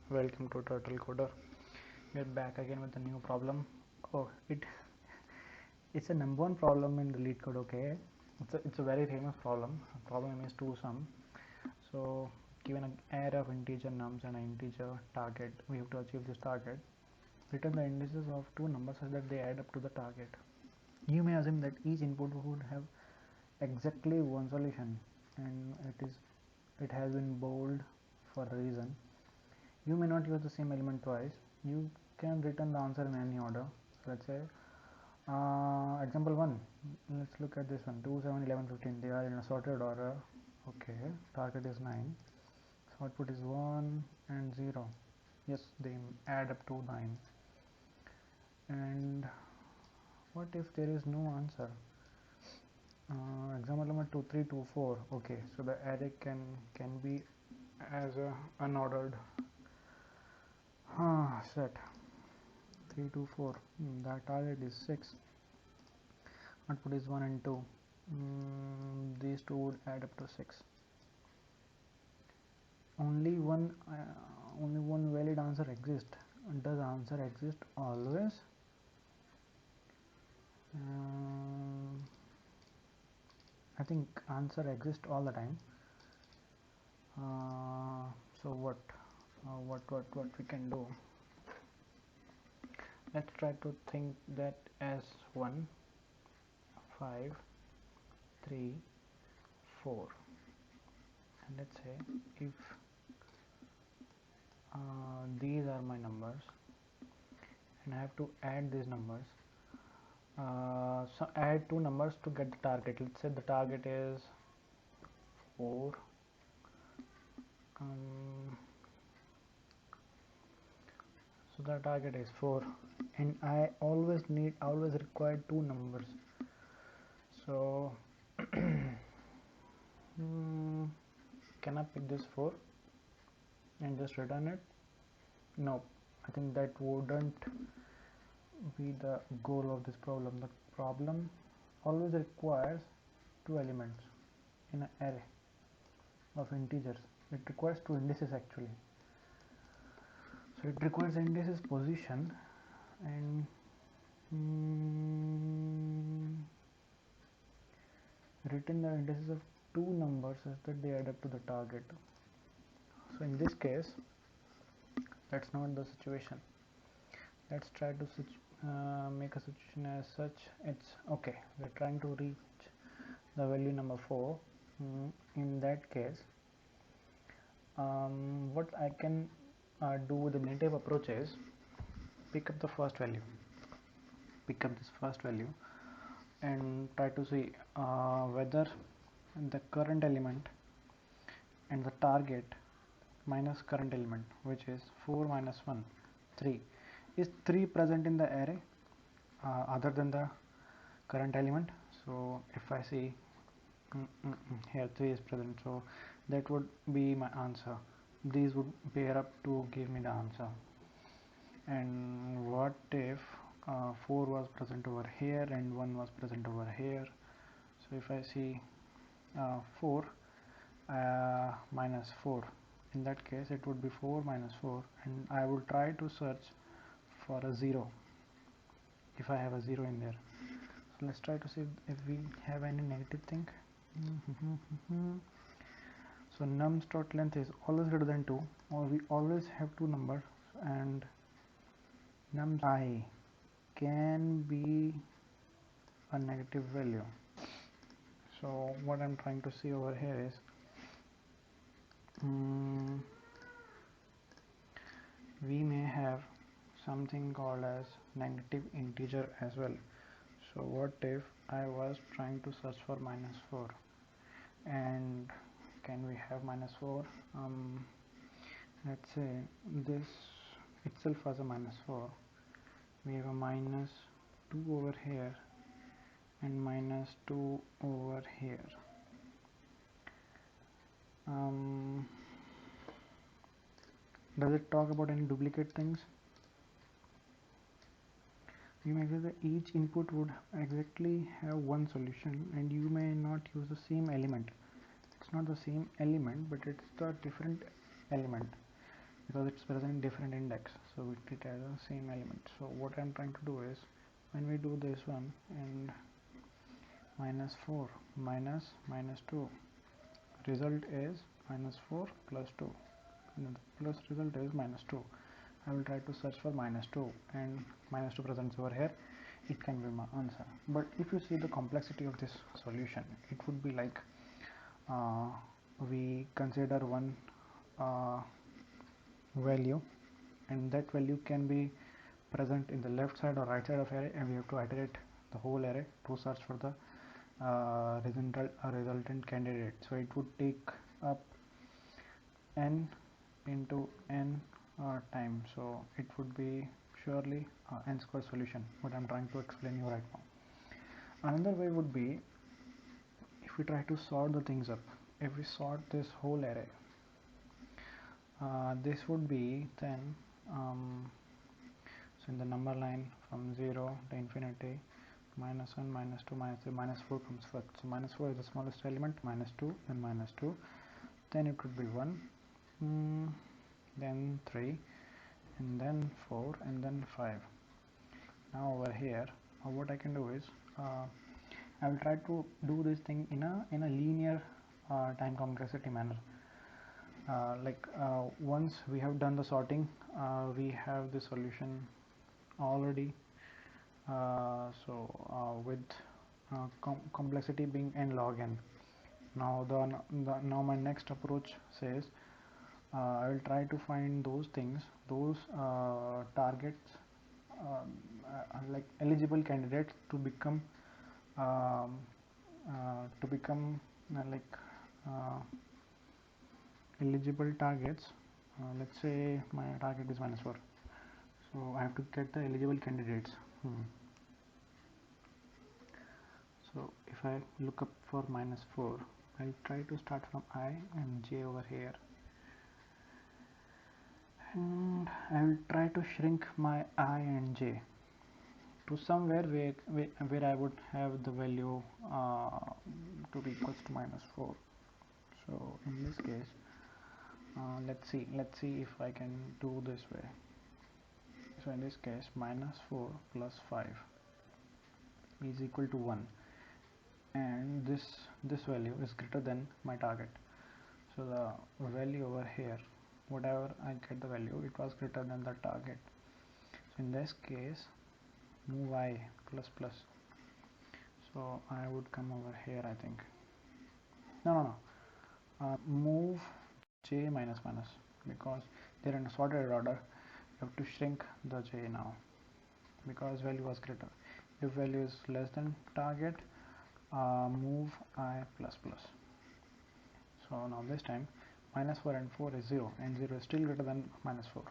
Welcome to Turtle Coder. We're back again with a new problem. Oh, it's a number one problem in the Leetcode. Okay, it's a very famous problem. The problem is two sum. So given an array of integer nums and an integer target, we have to achieve this target. Return the indices of two numbers such that they add up to the target. You may assume that each input would have exactly one solution, and it has been bold for a reason. You may not use the same element twice. You can return the answer in any order. So let's say example 1. Let's look at this one. 2, 7, 11, 15. They are in a sorted order. Okay, target is 9. So output is 1 and 0. Yes, they add up to 9. And what if there is no answer? Example number 2, 3, 2, 4. Okay, so the array can be as a unordered set. 3, 2, 4. The target is 6. Output is 1 and 2. These two would add up to 6. Only one valid answer exists. Does answer exist always? I think answer exists all the time. So what we can do? Let's try to think that as 1, 5, 3, 4, and let's say if these are my numbers and I have to add these numbers. So add two numbers to get the target. Let's say the target is 4. So the target is 4, and I always require two numbers. So can I pick this 4 and just return it? No, I think that wouldn't be the goal of this problem. The problem always requires two elements in an array of integers. It requires two indices actually. So it requires indices position and return the indices of two numbers such that they add up to the target. So in this case, that's not the situation. Let's try to make a situation as such. It's okay, we're trying to reach the value number 4. In that case, what I can do with the native approach is pick up this first value and try to see whether the current element and the target minus current element, which is 4 minus 1, 3. Is 3 present in the array other than the current element? So if I see here 3 is present, so that would be my answer. These would pair up to give me the answer. And what if 4 was present over here and 1 was present over here? So if I see 4 minus 4, in that case it would be 4 minus 4, and I will try to search for a 0 if I have a 0 in there. So let's try to see if we have any negative thing. So nums dot length is always greater than 2, or we always have two numbers, and nums I can be a negative value. So what I'm trying to see over here is we may have something called as negative integer as well. So what if I was trying to search for minus 4, and can we have minus 4? Let's say this itself was a minus 4. We have a minus 2 over here and minus 2 over here. Does it talk about any duplicate things? You may say that each input would exactly have one solution, and you may not use the same element. It's not the same element, but it's the different element. because it's present in different index, so we treat it as the same element. So what I'm trying to do is, when we do this one and -4 minus 2, result is -4 plus 2, and the plus result is -2. I will try to search for -2, and -2 presents over here. It can be my answer. But if you see the complexity of this solution, it would be like uh, we consider one uh, value, and that value can be present in the left side or right side of array, and we have to iterate the whole array to search for the resultant candidate. So it would take up n into n time, so it would be surely n square solution, what I'm trying to explain you right now. Another way would be, if we try to sort the things up, if we sort this whole array, this would be then so in the number line from 0 to infinity, -1, -2, -3, -4 comes first. So -4 is the smallest element, -2, then -2, then it would be 1, then 3, and then 4, and then 5. Now over here, what I can do is, I will try to do this thing in a linear time complexity manner. Once we have done the sorting, we have the solution already. With complexity being nlog n. Now now my next approach says, I will try to find those things, those targets, like eligible candidates to become um, like eligible targets. Let's say my target is -4, so I have to get the eligible candidates. So if I look up for -4, I'll try to start from I and j over here, and I'll try to shrink my I and j to somewhere where I would have the value to be equals to -4. So in this case, let's see if I can do this way. So in this case, -4 plus 5 is equal to 1, and this value is greater than my target. So the value over here, whatever I get the value, it was greater than the target. So in this case, move I plus plus. So I would come over here, I think. No. Move j minus minus, because they're in a sorted order. You have to shrink the j now, because value was greater. If value is less than target, move I plus plus. So now this time, -4 and 4 is 0, and 0 is still greater than -4.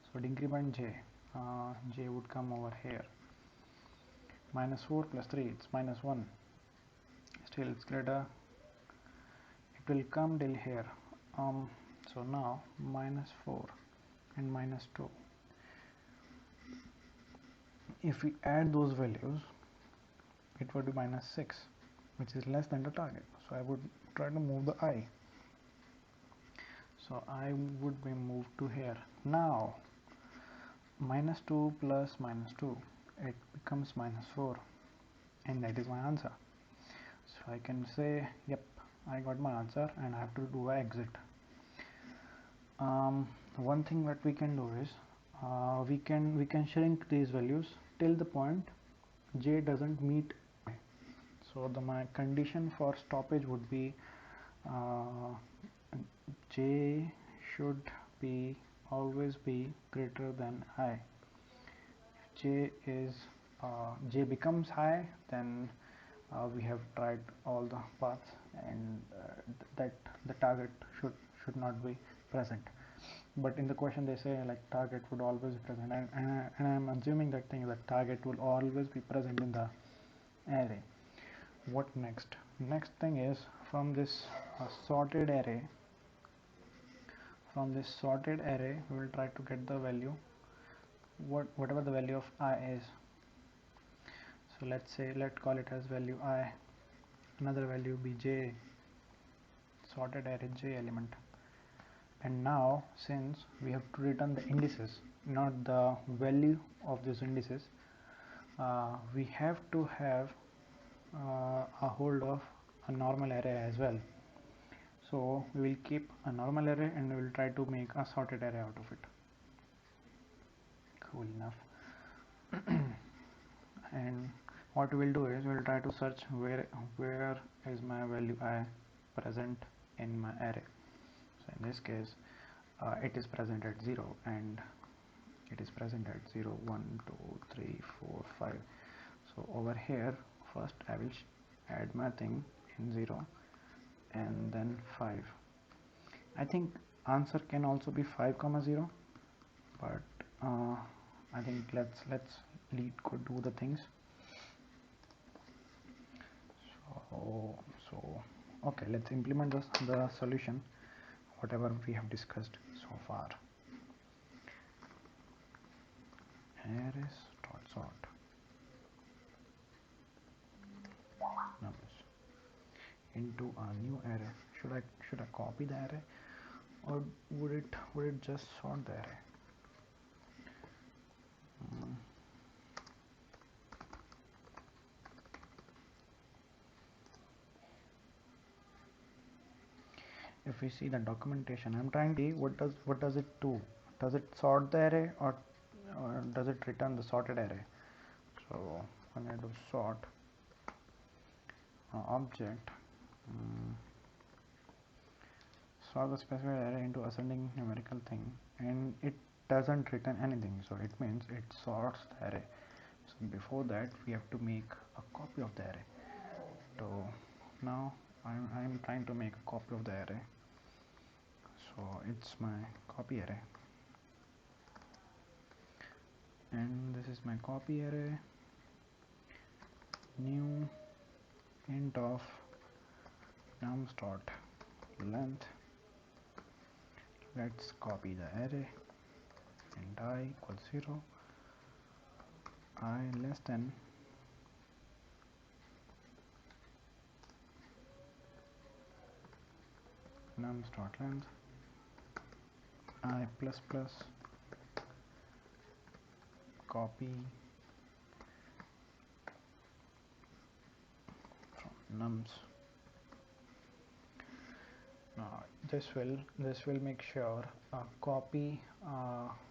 So decrement j, j would come over here. -4 plus 3, it's -1. Still it's greater. It will come till here. So now -4 and -2. If we add those values, it would be -6, which is less than the target. So I would try to move the I. So I would be moved to here. Now -2 plus -2, it becomes -4, and that is my answer. So I can say, yep, I got my answer, and I have to do an exit. One thing that we can do is, we can shrink these values till the point j doesn't meet I. So my condition for stoppage would be, j should be always be greater than I. If j becomes high, then we have tried all the paths, and that the target should not be present. But in the question they say like target would always be present, and I'm assuming that thing, that target will always be present in the array. What next? Next thing is, from this sorted array, we will try to get the value, whatever the value of I is. So let's call it as value I, another value be j, sorted array j element. And now since we have to return the indices, not the value of these indices, we have to have a hold of a normal array as well. So we will keep a normal array and we will try to make a sorted array out of it. Cool enough. And what we will do is we will try to search where is my value I present in my array. So in this case it is present at 0 and it is present at 0, 1, 2, 3, 4, 5. So over here first I will add my thing in 0 and then 5. I think answer can also be 5, 0, but I think let's Leetcode do the things. So okay, let's implement the solution whatever we have discussed so far. Arrays dot sort numbers into a new array. Should I copy the array, or would it just sort the array? If we see the documentation, I'm trying to see what does it do. Does it sort the array, or does it return the sorted array? So when I do sort object, sort the specified array into ascending numerical thing, and it doesn't return anything, so it means it sorts the array. So before that we have to make a copy of the array. So now I'm trying to make a copy of the array. So it's my copy array, and this is my copy array. New int of nums dot length. Let's copy the array, and I equals 0, I less than nums dot length, I plus plus copy from nums. Now this will make sure a copy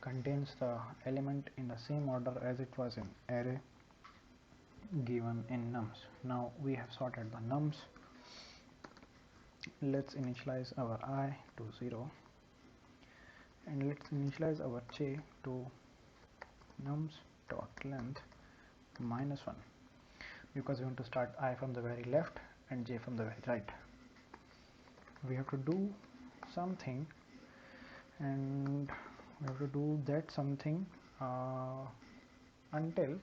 contains the element in the same order as it was in array given in nums. Now we have sorted the nums. Let's initialize our I to 0, and let's initialize our j to nums dot length -1, because we want to start I from the very left and j from the very right. We have to do something, and we have to do that something until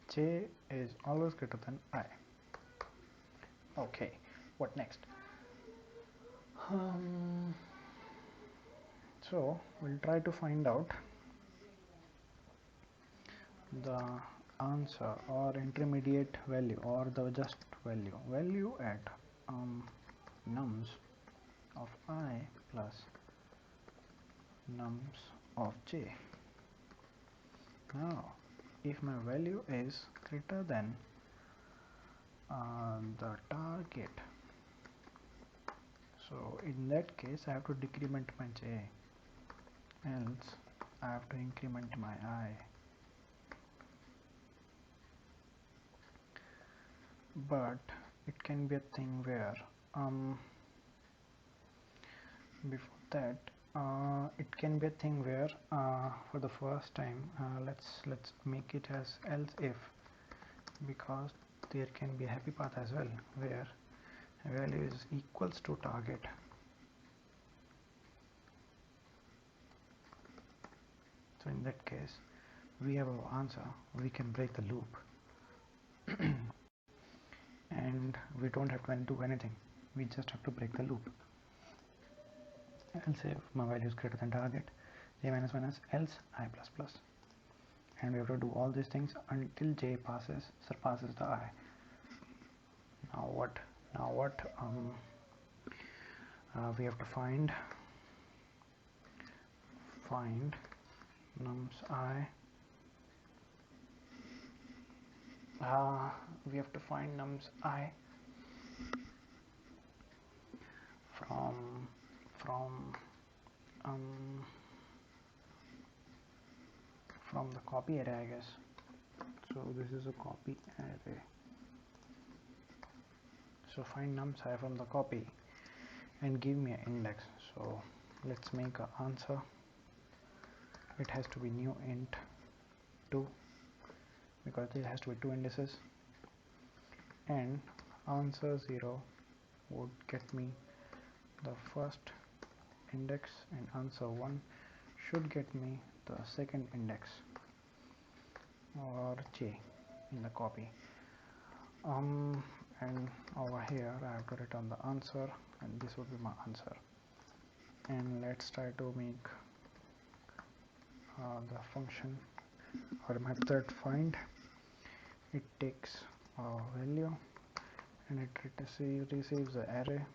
j is always greater than I. Okay, what next? So we'll try to find out the answer or intermediate value, or the just value at nums of I plus nums of j. Now if my value is greater than the target, so in that case I have to decrement my j, else I have to increment my I. But it can be a thing where before that it can be a thing where for the first time let's make it as else if, because there can be a happy path as well where value is equals to target. So in that case we have our answer, we can break the loop and we don't have to do anything, we just have to break the loop. Else if my value is greater than target, j minus minus, else I plus plus, and we have to do all these things until j surpasses the I. Now what we have to find find nums I. We have to find nums I from the copy array, I guess. So this is a copy array. So find nums I from the copy and give me an index. So let's make an answer. It has to be new int 2 because it has to be 2 indices, and answer 0 would get me the first index, and answer 1 should get me the second index, or j in the copy. And over here I have to return the answer, and this would be my answer. And let's try to make the function or method find. It takes a value and it receives the array,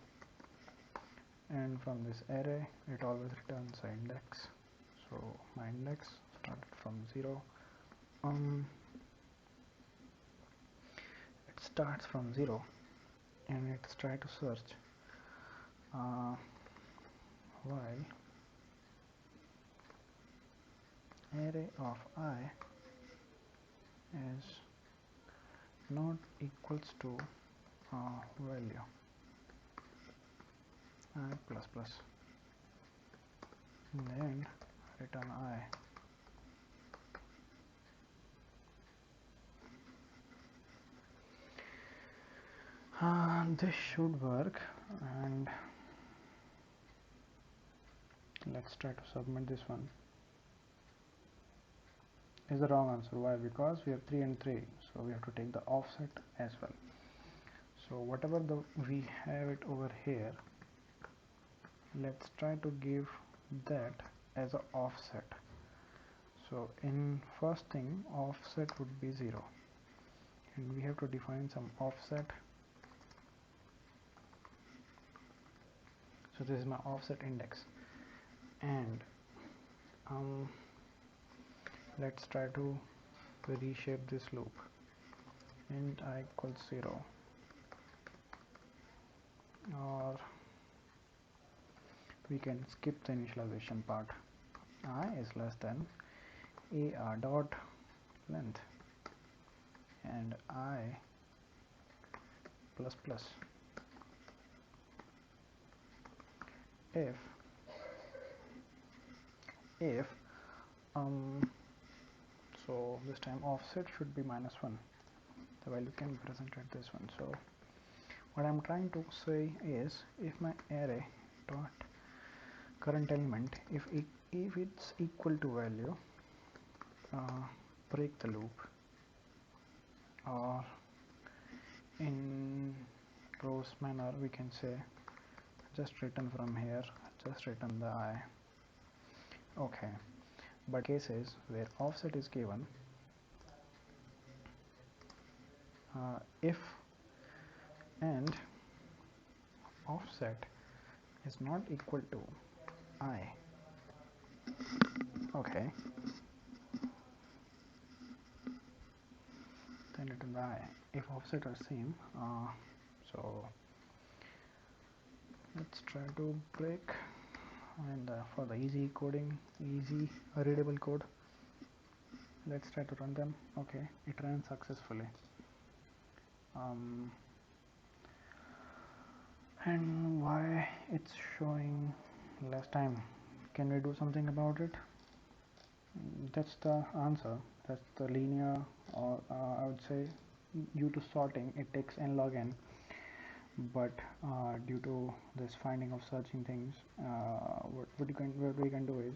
and from this array it always returns an index. So my index started from 0. It starts from 0 and it's try to search while array of I is not equals to value I plus plus, then return I. This should work, and let's try to submit this one. Is the wrong answer. Why? Because we have 3 and 3, so we have to take the offset as well. So whatever we have it over here, let's try to give that as an offset. So in first thing, offset would be 0, and we have to define some offset. So this is my offset index, and let's try to reshape this loop. Int I equals 0, or we can skip the initialization part. I is less than AR dot length and I plus plus if so this time offset should be -1. The value can be presented this one. So what I'm trying to say is, if my array dot current element, if it's equal to value, break the loop, or in close manner we can say just return from here, just return the I. Okay, but cases where offset is given, if and offset is not equal to I, okay, then return the I. If offset are same, so let's try to break, and for the easy coding, easy readable code, let's try to run them. Okay, it ran successfully. And why it's showing less time? Can we do something about it? That's the answer. That's the linear, or I would say due to sorting it takes nLog n, but due to this finding of searching things, what we can do is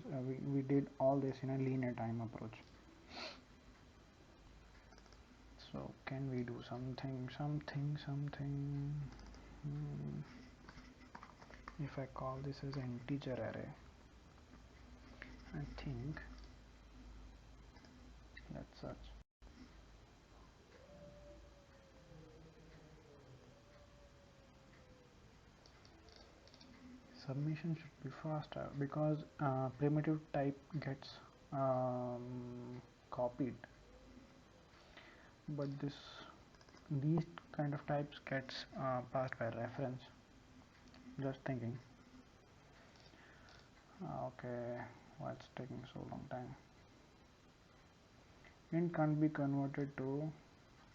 we did all this in a linear time approach. So can we do something? If I call this as an integer array, I think, let's search. submission should be faster because primitive type gets copied, but these kind of types gets passed by reference. Just thinking. Okay, why it's taking so long time? Int can't be converted to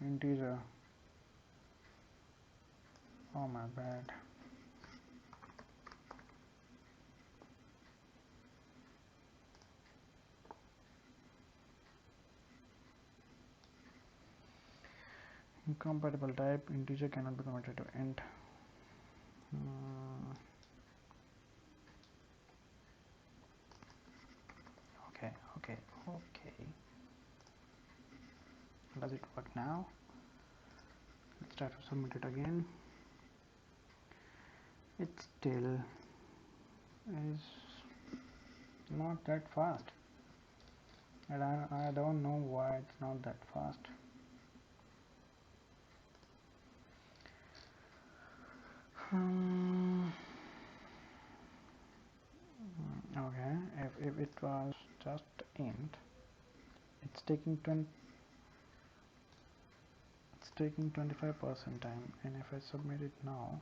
integer. Oh my bad. Incompatible type, integer cannot be converted to int. Okay, okay, okay. Does it work now? Let's try to submit it again. It still is not that fast, and I don't know why it's not that fast. Okay, if it was just int, it's taking 25% time, and if I submit it now,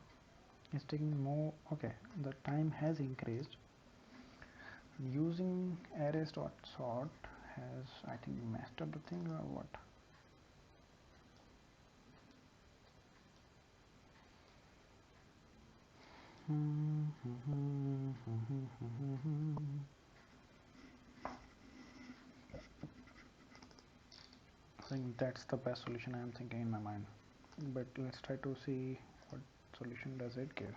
it's taking more. Okay, the time has increased. Using arrays.sort has, I think, messed up the thing or what? I think that's the best solution I am thinking in my mind, but let's try to see what solution does it give.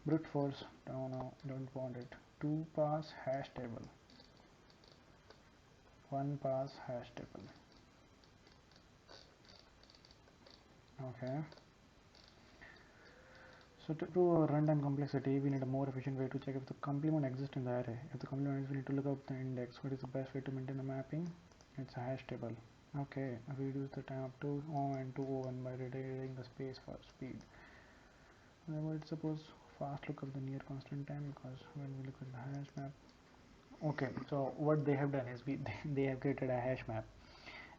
Brute force, no, don't want it. 2 pass hash table, 1 pass hash table. Okay, so to runtime complexity, we need a more efficient way to check if the complement exists in the array. If the complement exists, we need to look up the index. What is the best way to maintain the mapping? It's a hash table. Okay, reduce the time up to O and to O1 by redirecting the space for speed. However, it's suppose fast look up the near constant time, because when we look at the hash map. Okay, so what they have done is they have created a hash map,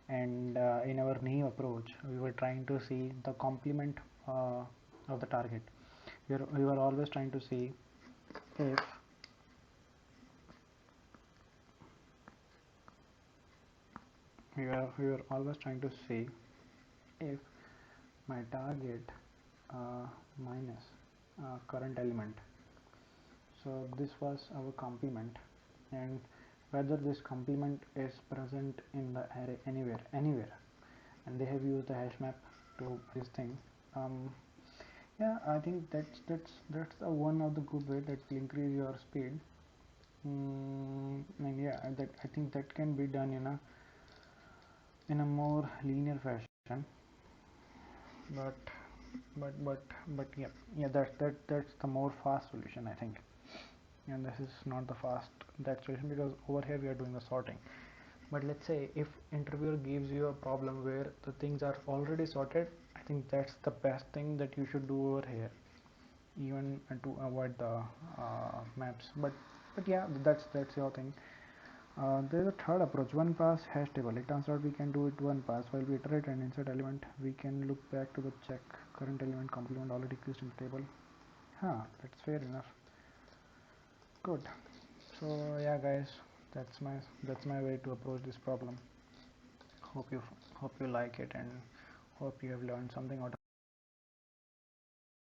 and in our naive approach, we were trying to see the complement of the target. We were always trying to see if we were always trying to see if my target minus current element. So this was our complement, and whether this complement is present in the array anywhere, and they have used the hash map to this thing. Yeah, I think that's one of the good way that will increase your speed. And yeah, I think that can be done in a more linear fashion. But yeah, that's the more fast solution, I think. And this is not the fast that solution, because over here we are doing the sorting. But let's say if interviewer gives you a problem where the things are already sorted, I think that's the best thing that you should do over here, even to avoid the maps. But yeah, that's your thing. There is a third approach, one pass hash table. It turns out we can do it one pass. While we iterate and insert element, we can look back to the check current element complement already exists in the table. That's fair enough. Good. So yeah, guys, that's my way to approach this problem. Hope you like it, and hope you have learned something out of